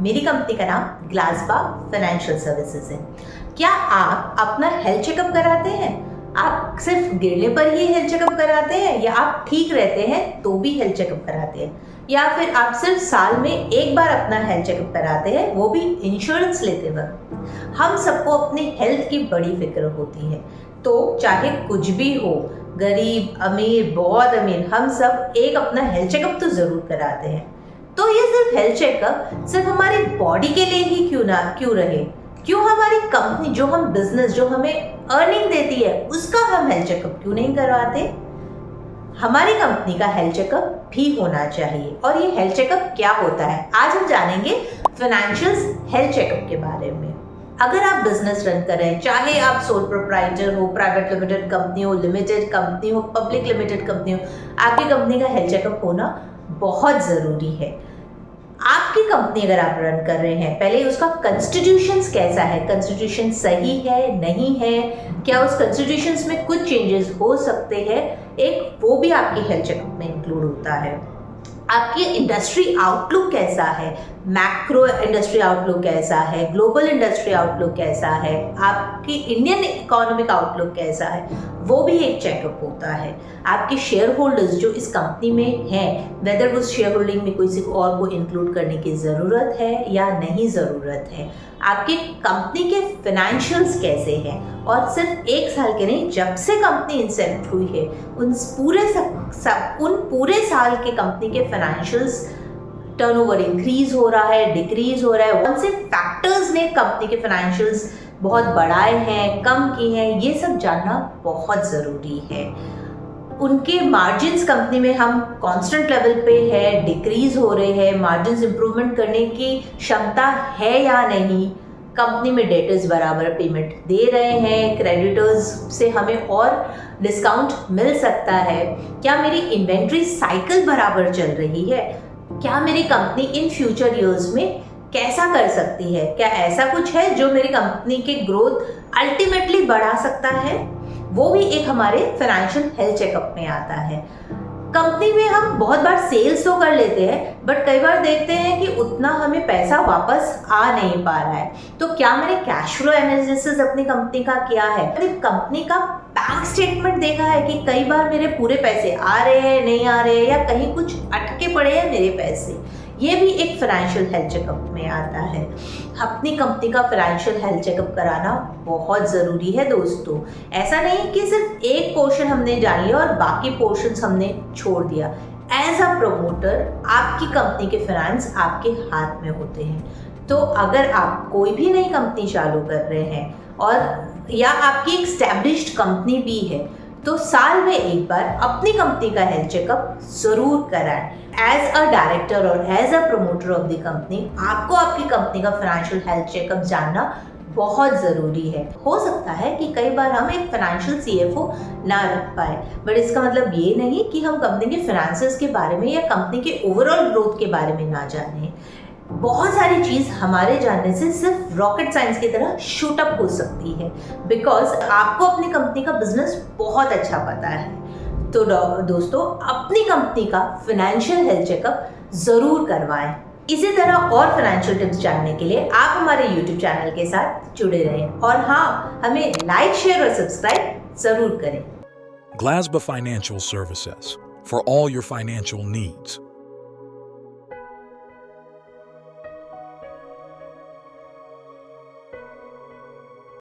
मेरी कंपनी का नाम ग्लासबा फाइनेंशियल सर्विसेज है। क्या आप अपना हेल्थ चेकअप कराते हैं? आप सिर्फ गिरने पर ही हेल्थ चेकअप कराते हैं, या आप ठीक रहते हैं तो भी हेल्थ चेकअप कराते हैं, या फिर आप सिर्फ साल में एक बार अपना हेल्थ चेकअप कराते हैं, वो भी इंश्योरेंस लेते वक्त? हम सबको अपनी हेल्थ की बड़ी फिक्र होती है, तो चाहे कुछ भी हो, गरीब अमीर बहुत अमीर, हम सब एक अपना हेल्थ चेकअप तो जरूर कराते हैं। तो ये सिर्फ हेल्थ चेकअप सिर्फ हमारी बॉडी के लिए ही क्यों रहे? क्यों हमारी कंपनी, जो हम बिजनेस, जो हमें अर्निंग देती है, उसका हम हेल्थ चेकअप क्यों नहीं करवाते? हमारी कंपनी का हेल्थ चेकअप भी होना चाहिए। और ये हेल्थ चेकअप क्या होता है, आज हम जानेंगे फाइनेंशियल हेल्थ चेकअप के बारे में। अगर आप बिजनेस रन कर रहे हैं, चाहे आप सोल प्रोप्राइटर हो, प्राइवेट लिमिटेड कंपनी हो, लिमिटेड कंपनी हो, पब्लिक लिमिटेड कंपनी हो, आपकी कंपनी का हेल्थ चेकअप होना बहुत ज़रूरी है। आपकी कंपनी अगर आप रन कर रहे हैं, पहले उसका कॉन्स्टिट्यूशन कैसा है, कॉन्स्टिट्यूशन सही है नहीं है, क्या उस कॉन्स्टिट्यूशन में कुछ चेंजेस हो सकते हैं, एक वो भी आपकी हेल्थ चेकअप में इंक्लूड होता है। आपकी इंडस्ट्री आउटलुक कैसा है, मैक्रो इंडस्ट्री आउटलुक कैसा है, ग्लोबल इंडस्ट्री आउटलुक कैसा है, आपकी इंडियन इकोनॉमिक आउटलुक कैसा है, वो भी एक चेकअप होता है। आपके शेयर होल्डर्स जो इस कंपनी में हैं, वेदर उस शेयर होल्डिंग में किसी और को इंक्लूड करने की ज़रूरत है या नहीं ज़रूरत है, आपकी कंपनी के फाइनेंशियल्स कैसे हैं, और सिर्फ एक साल के नहीं, जब से कंपनी इंसेप्ट हुई है उन पूरे साल के कंपनी के फाइनेंशियल्स, टर्नओवर इंक्रीज हो रहा है, डिक्रीज हो रहा है, कौन से फैक्टर्स ने कंपनी के फाइनेंशियल्स बहुत बढ़ाए हैं, कम किए हैं, ये सब जानना बहुत ज़रूरी है। उनके मार्जिन्स कंपनी में हम कांस्टेंट लेवल पे है, डिक्रीज हो रहे हैं, मार्जिन्स इंप्रूवमेंट करने की क्षमता है या नहीं, कंपनी में डेटर्स बराबर पेमेंट दे रहे हैं, क्रेडिटर्स से हमें और डिस्काउंट मिल सकता है, क्या मेरी इन्वेंट्री साइकिल बराबर चल रही है, क्या मेरी कंपनी इन फ्यूचर ईयर्स में कैसा कर सकती है, क्या ऐसा कुछ है जो मेरी कंपनी के ग्रोथ अल्टीमेटली बढ़ा सकता है, वो भी एक हमारे फाइनेंशियल हेल्थ चेकअप में आता है। कंपनी में हम बहुत बार सेल्स तो कर लेते हैं, बट कई बार देखते हैं कि उतना हमें पैसा वापस आ नहीं पा रहा है, तो क्या मैंने कैश फ्लो एनालिसिस अपनी कंपनी का किया है, कंपनी का बैंक स्टेटमेंट देखा है कि कई बार मेरे पूरे पैसे आ रहे हैं, नहीं आ रहे हैं, या कहीं कुछ अटके पड़े हैं मेरे पैसे, ये भी एक फाइनेंशियल हेल्थ चेकअप में आता है। अपनी कंपनी का फाइनेंशियल हेल्थ चेकअप कराना बहुत ज़रूरी है दोस्तों। ऐसा नहीं कि सिर्फ एक पोर्शन हमने जान लिया और बाकी पोर्शंस हमने छोड़ दिया। एज अ प्रमोटर आपकी कंपनी के फाइनेंस आपके हाथ में होते हैं, तो अगर आप कोई भी नई कंपनी चालू कर रहे हैं, और या आपकी एक स्टैब्लिश्ड कंपनी भी है, तो साल में एक बार अपनी कंपनी का हेल्थ चेकअप जरूर कराएं। एज अ डायरेक्टर और as a promoter of the company, आपको आपकी कंपनी का फाइनेंशियल हेल्थ चेकअप जानना बहुत ज़रूरी है। हो सकता है कि कई बार हम एक फाइनेंशियल सीएफओ ना रख पाए, बट इसका मतलब ये नहीं कि हम कंपनी के फाइनेंसेस के बारे में या कंपनी के ओवरऑल ग्रोथ के बारे में ना जाने। बहुत सारी चीज़ हमारे जानने से सिर्फ रॉकेट साइंस की तरह शूट अप हो सकती है, बिकॉज आपको अपनी कंपनी का बिजनेस बहुत अच्छा पता है। तो दोस्तों, अपनी कंपनी का फाइनेंशियल हेल्थ चेकअप ज़रूर करवाएं। इसी तरह और फाइनेंशियल टिप्स जानने के लिए आप हमारे YouTube चैनल के साथ जुड़े रहें, और हाँ, हमें लाइक, शेयर और सब्सक्राइब ज़रूर करें। Glasba Financial Services, for all your financial needs.